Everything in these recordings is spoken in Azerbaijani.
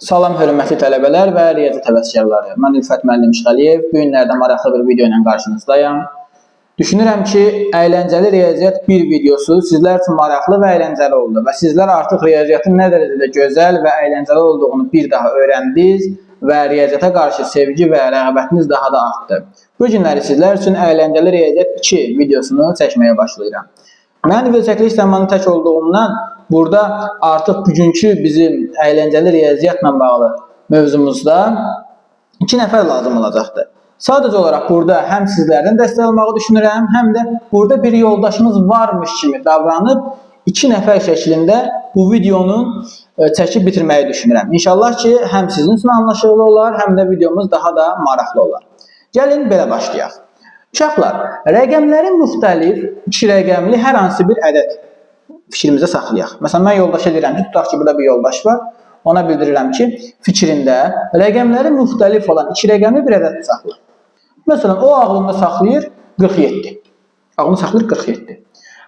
Salam hörmətli tələbələr və riyaziyyat həvəskarları. Mən Ülfət müəllim İşğəliyev. Bu günlərdə maraqlı bir video ilə qarşınızdayım. Düşünürəm ki, əyləncəli riyaziyyat bir videosu sizlər üçün maraqlı və əyləncəli oldu və sizlər artıq riyaziyyatın nə dərəcədə gözəl və əyləncəli olduğunu bir daha öyrəndiniz və riyaziyyata qarşı sevgi və rəğbətiniz daha da artdı. Bu günləri sizlər üçün əyləncəli riyaziyyat 2 videosunu çəkməyə başlayıram. Mən video çəkiliş zamanı tək olduğumdan burada artıq bugünkü bizim əyləncəli riyaziyyatla bağlı mövzumuzda 2 nəfər lazım olacaqdır. Sadəcə olaraq burada həm sizlərdən dəstək almağı düşünürəm, həm də burada bir yoldaşımız varmış kimi davranıb 2 nəfər şəklində bu videonu çəkib bitirməyi düşünürəm. İnşallah ki, həm sizin üçün anlaşıqlı olar, həm də videomuz daha da maraqlı olar. Gəlin belə başlayaq. Uşaqlar, rəqəmlərin müxtəlif 2 rəqəmli hər hansı bir ədəd fikrimizə saxlayaq. Məsələn, mən yoldaşa deyirəm ki, tutaq ki, burada bir yoldaş var. Ona bildirirəm ki, fikrində rəqəmləri müxtəlif olan 2 rəqəmli bir ədəd saxla. Məsələn, o ağlında saxlayır 47. Ağlında saxlayır 47.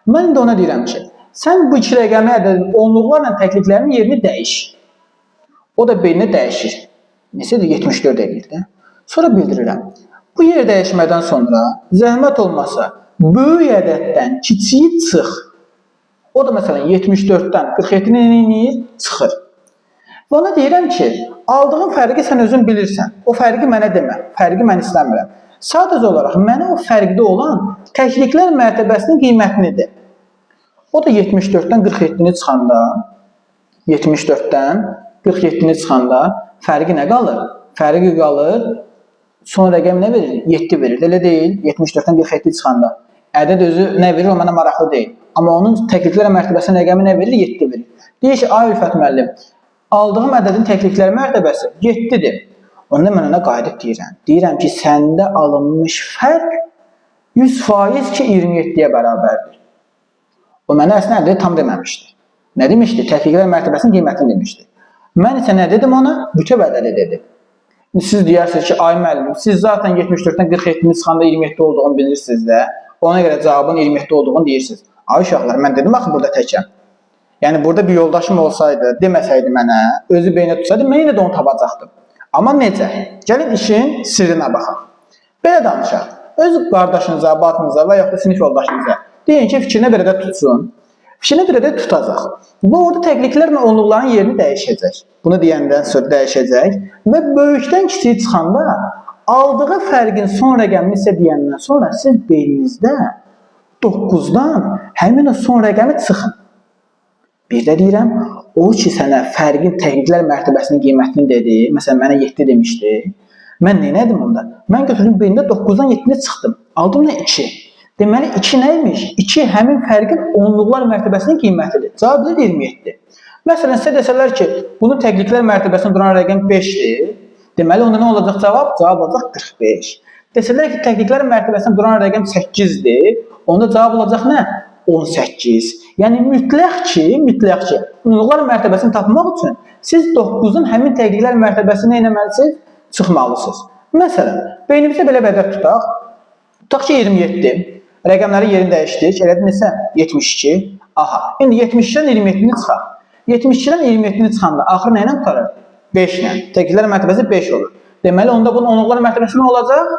Mən də ona deyirəm ki, sən bu 2 rəqəmli ədədin onluqlarla təkliklərinin yerini dəyiş. O da beyninə dəyişir. Məsələn, 74 edir də. Sonra bildirirəm. Bu yer dəyişmədən sonra zəhmət olmasa böyük ədəddən kiçiyi çıx. O da məsələn 74-dən 47-ni çıxır. Və ona deyirəm ki, aldığın fərqi sən özün bilirsən. O fərqi mənə demə. Fərqi mən istəmirəm. Sadəcə olaraq mənə o fərqdə olan təkliklər mərtəbəsinin qiymətini de. O da 74-dən 47-ni çıxanda, 74-dən 47-ni çıxanda fərqi nə qalır? Fərqi qalır, son rəqəm nə verir? 7 verir. Elə deyil, 74-dən 47 çıxanda. Ədəd özü nə verir, o mənə maraqlı deyil. Amma onun təkliklər mərtəbəsinin rəqəmi nə verir? 7 verir. Deyir ki, ay Ülfət müəllim, aldığım ədədin təkliklər mərtəbəsi 7-dir. Onda mən ona qayıdıb deyirəm. Deyirəm ki, səndə alınmış fərq 100% ki, 27-yə bərabərdir. O mənə əslində ədədi tam deməmişdi. Nə demişdi? Təkliklər mərtəbəsinin qiymətini demişdi. Mən isə nə dedim ona? Bütöv ədədi dedim. Siz deyirsiniz ki, ay müəllim, siz zaten 74-dən 47-ni çıxanda 27 olduğunu bilirsiniz də. Ona görə cavabın 27 olduğunu deyirsiniz. Ay uşaqlar, mən dedim axı burada təkəm. Yəni burada bir yoldaşım olsaydı, deməsəydi mənə, özü beynə tutsaydı, mən yenə də onu tapacaqdım. Amma necə? Gəlin işin sirrinə baxaq. Belə danışaq. Öz qardaşınıza, batınıza və yaxud da sinif yoldaşınıza deyin ki, fikrinə bir ədəd tutsun. Fikrinə bir ədəd tutacaq. Bu orada təkliklərlə onluqların yerini dəyişəcək. Bunu deyəndən sonra dəyişəcək və böyükdən kiçiyi çıxanda aldığı fərqin son rəqəmini isə deyəndən sonra siz beyninizdə 9-dan həmin o son rəqəmi çıxın. Bir də deyirəm, o ki sənə fərqin təkliklər mərtəbəsinin qiymətini dedi, məsələn mənə 7 demişdi. Mən neylədim onda? Mən götürdüm beynimdə 9-dan 7-nə çıxdım. Aldım nə 2. Deməli 2 nəymiş? 2 həmin fərqin onluqlar mərtəbəsinin qiymətidir. Cavab da 27. Məsələn sizə desələr ki, bunun təkliklər mərtəbəsində duran rəqəm 5-dir. Deməli onda nə olacaq cavab? Cavab olacaq 45. Desələr ki, təkliklər mərtəbəsində duran rəqəm 8-dir. Onda cavab olacaq nə? 18. Yəni mütləq ki, onluqlar mərtəbəsini tapmaq üçün siz 9-un həmin təkliklər mərtəbəsini nə etməlisiniz? Çıxmalısınız. Məsələn, beynimizdə belə bir ədəd tutaq. Tutaq ki, 27. Rəqəmlərin yerini dəyişdik. Elədir neçə? 72. Aha. İndi 72-dən 27-ni çıxaq. 72-dən 27-ni çıxanda axır nə ilə tutarır? 5 ilə. Təkliklər mərtəbəsi 5 olur. Deməli, onda bunun onluqlar mərtəbəsi nə olacaq?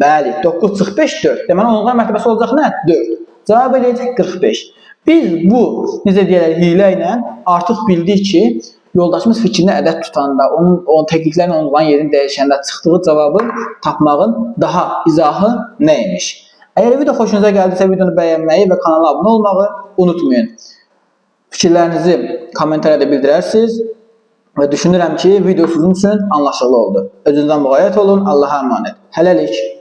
Bəli, 9 çıx 5, 4. Deməli, onluqlar mərtəbəsi olacaq nə? 4. Cavab eləyəcək 45. Biz bu, necə deyərlər, hilə ilə artıq bildik ki, yoldaşımız fikrinə ədəd tutanda, onun təkliklərin onluğun yerini dəyişəndə çıxdığı cavabı tapmağın daha izahı nə imiş? Əgər video xoşunuza gəldisə, videonu bəyənməyi və kanala abunə olmağı unutmayın. Fikirlərinizi kommentariyada bildirərsiniz və düşünürəm ki, video sizin üçün anlaşıqlı oldu. Özünüzdən müğayət olun, Allah'a əmanət. Hələlik.